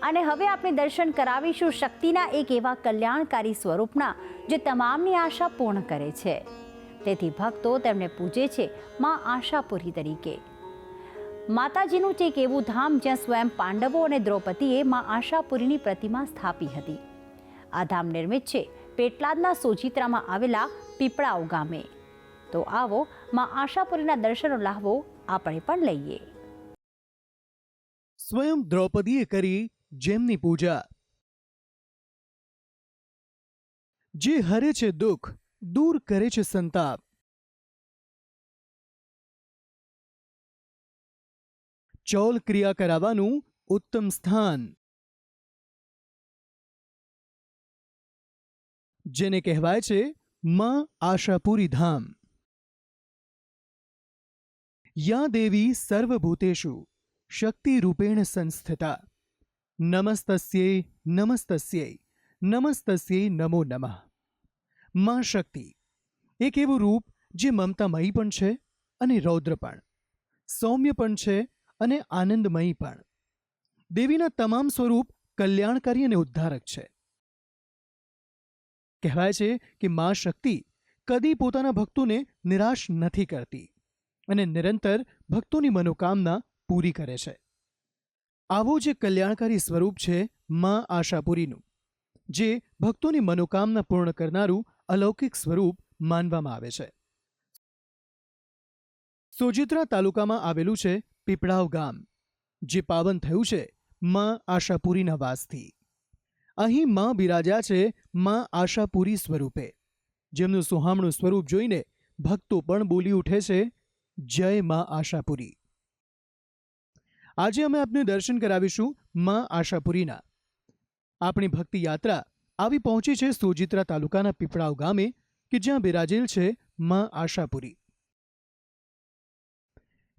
અને હવે આપણે દર્શન કરાવીશું શક્તિના એક એવા કલ્યાણકારી સ્વરૂપના જે તમામની આશા પૂર્ણ કરે છે. તેથી ભક્તો તેમને પૂજે છે માં આશાપુરી તરીકે. માતાજીનું છે એક એવું ધામ જ્યાં સ્વયં પાંડવો અને દ્રૌપદીએ માં આશાપુરીની પ્રતિમા સ્થાપી હતી. આ ધામ નિર્મિત છે પેટલાદના સોજિત્રામાં આવેલા પીપળાવ ગામે. તો આવો માં આશાપુરીના દર્શનનો લાહવો આપણે પણ લઈએ. સ્વયં દ્રૌપદીએ કરી જેમની પૂજા, જે હરે છે દુઃખ, દૂર કરે છે સંતાપ. ચૌલ ક્રિયા કરાવવાનું ઉત્તમ સ્થાન, જેને કહેવાય છે માં આશાપુરી ધામ. યા દેવી સર્વભૂતેષુ શક્તિ રૂપેણ સંસ્થિતા, નમસ્તસ્યૈ નમસ્તસ્યૈ નમસ્તસ્યૈ નમો નમઃ. માં શક્તિ એક એવું રૂપ જે મમતામયી પણ છે અને રૌદ્ર પણ, સૌમ્ય પણ છે અને આનંદમયી પણ. દેવીના તમામ સ્વરૂપ કલ્યાણકારી અને ઉદ્ધારક છે. કહેવાય છે કે માં શક્તિ કદી પોતાના ભક્તોને નિરાશ નથી કરતી અને નિરંતર ભક્તોની મનોકામના પૂરી કરે છે. આવું જે કલ્યાણકારી સ્વરૂપ છે માં આશાપુરીનું, જે ભક્તોની મનોકામના પૂર્ણ કરનારું અલૌકિક સ્વરૂપ માનવામાં આવે છે. સોજિત્રા તાલુકામાં આવેલું છે પીપળાવ ગામ, જે પાવન થયું છે માં આશાપુરીના વાસથી. અહીં માં બિરાજ્યા છે માં આશાપુરી સ્વરૂપે, જેમનું સુહામણું સ્વરૂપ જોઈને ભક્તો પણ બોલી ઉઠે છે, જય માં આશાપુરી. આજે અમે આપને દર્શન કરાવીશું માં આશાપુરીના. આપણી ભક્તિ યાત્રા આવી પહોંચી છે સોજિત્રા તાલુકાના પીપળાવ ગામે, કે જ્યાં બિરાજેલ છે માં આશાપુરી.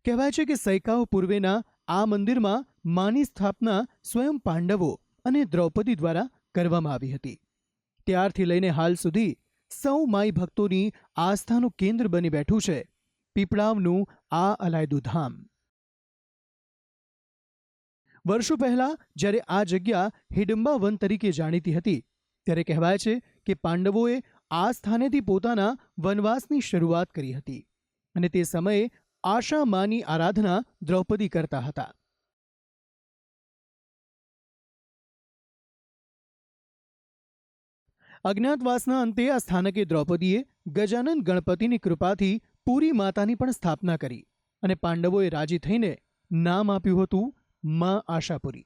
કહેવાય છે કે સૈકાઓ પૂર્વેના આ મંદિરમાં માની સ્થાપના સ્વયં પાંડવો અને દ્રૌપદી દ્વારા કરવામાં આવી હતી. ત્યારથી લઈને હાલ સુધી સૌ માઈ ભક્તોની આસ્થાનું કેન્દ્ર બની બેઠું છે પીપળાવનું આ અલાયદું ધામ. વર્ષો પહેલા જ્યારે આ જગ્યા હિડમ્બા વન તરીકે જાણીતી હતી, ત્યારે કહેવાય છે કે પાંડવોએ આ સ્થાનેથી પોતાના વનવાસની શરૂઆત કરી હતી અને તે સમયે આશા માની આરાધના દ્રૌપદી કરતા હતા. અજ્ઞાતવાસના અંતે આ સ્થાનકે દ્રૌપદીએ ગજાનન ગણપતિની કૃપાથી પૂરી માતાની પણ સ્થાપના કરી અને પાંડવોએ રાજી થઈને નામ આપ્યું હતું માં આશાપુરી.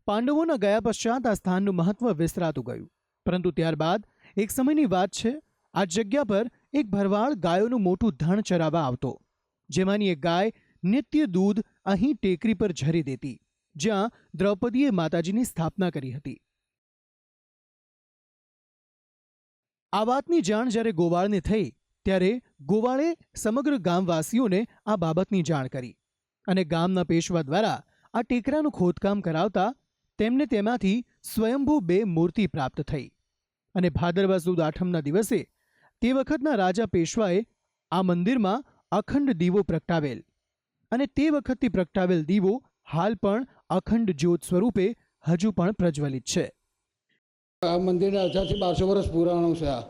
પાંડવોના ગયા પશ્ચાત આ સ્થાનનું મહત્વ વિસ્તરાતું ગયું, પરંતુ ત્યારબાદ એક સમયની વાત છે, આ જગ્યા પર એક ભરવાડ ગાયોનું મોટું ધણ ચરાવવા આવતો, જેમાંની એક ગાય નિત્ય દૂધ અહીં ટેકરી પર ઝરી દેતી, જ્યાં દ્રૌપદીએ માતાજીની સ્થાપના કરી હતી. આ વાતની જાણ જ્યારે ગોવાળને થઈ, ત્યારે ગોવાળે સમગ્ર ગામવાસીઓને આ બાબતની જાણ કરી અને ગામના પેશવા દ્વારા આ ટેકરાનું ખોદકામ કરાવતા તેમને તેમાંથી સ્વયંભૂ 2 મૂર્તિ પ્રાપ્ત થઈ અને ભાદરવા સુદ આઠમના દિવસે તે વખતના રાજા પેશવાએ આ મંદિરમાં અખંડ દીવો પ્રગટાવેલ અને તે વખતથી પ્રગટાવેલ દીવો હાલ પણ અખંડ જ્યોત સ્વરૂપે હજુ પણ પ્રજ્વલિત છે. આ મંદિરના 1000 થી 1200 વર્ષ પુરાણું છે આ,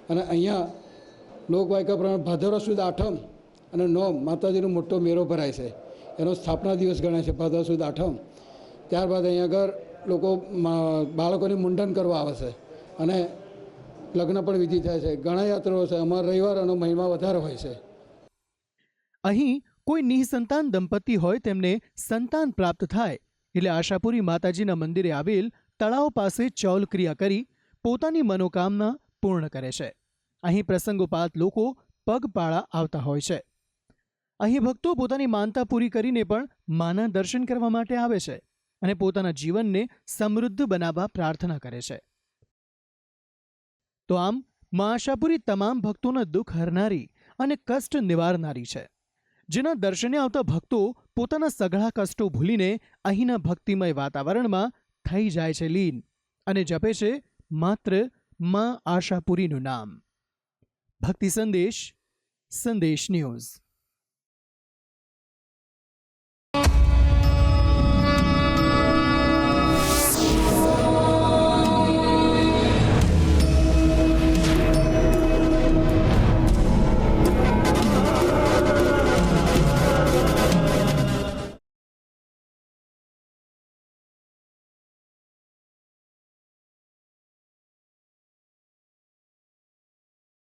અને અહીંયા લોકવાયકા પ્રમાણે ભાદરવા સુદ આઠમ અને નોમ માતાજીનો મોટો મેળો ભરાય છે. એનો સ્થાપના દિવસ ગણાય છે ભાદરવા સુદ આઠમ. ત્યારબાદ અહીંયા આગળ લોકો બાળકોની મુંડન કરવા આવે છે અને લગ્ન પણ વિધિ થાય છે. ઘણા યાત્રાઓ છે. અમારા રવિવારનો મહિમા વધારે હોય છે. અહીં કોઈ નિઃસંતાન દંપતી હોય તેમને સંતાન પ્રાપ્ત થાય એટલે આશાપુરી માતાજીના મંદિરે આવેલ તળાવ પાસે ચૌલ ક્રિયા કરી પોતાની મનોકામના પૂર્ણ કરે છે. અહીં પ્રસંગોપાત લોકો પગપાળા આવતા હોય છે. અહીં ભક્તો પોતાની માનતા પૂરી કરીને પણ માના દર્શન કરવા માટે આવે છે અને પોતાના જીવનને સમૃદ્ધ બનાવવા પ્રાર્થના કરે છે. તો આમ માં આશાપુરી તમામ ભક્તોના દુઃખ હરનારી અને કષ્ટ નિવારનારી છે, જેના દર્શને આવતા ભક્તો પોતાના સઘળા કષ્ટો ભૂલીને અહીંના ભક્તિમય વાતાવરણમાં થઈ જાય છે લીન અને જપે છે માત્ર માં આશાપુરીનું નામ. ભક્તિ સંદેશ, સંદેશ ન્યૂઝ.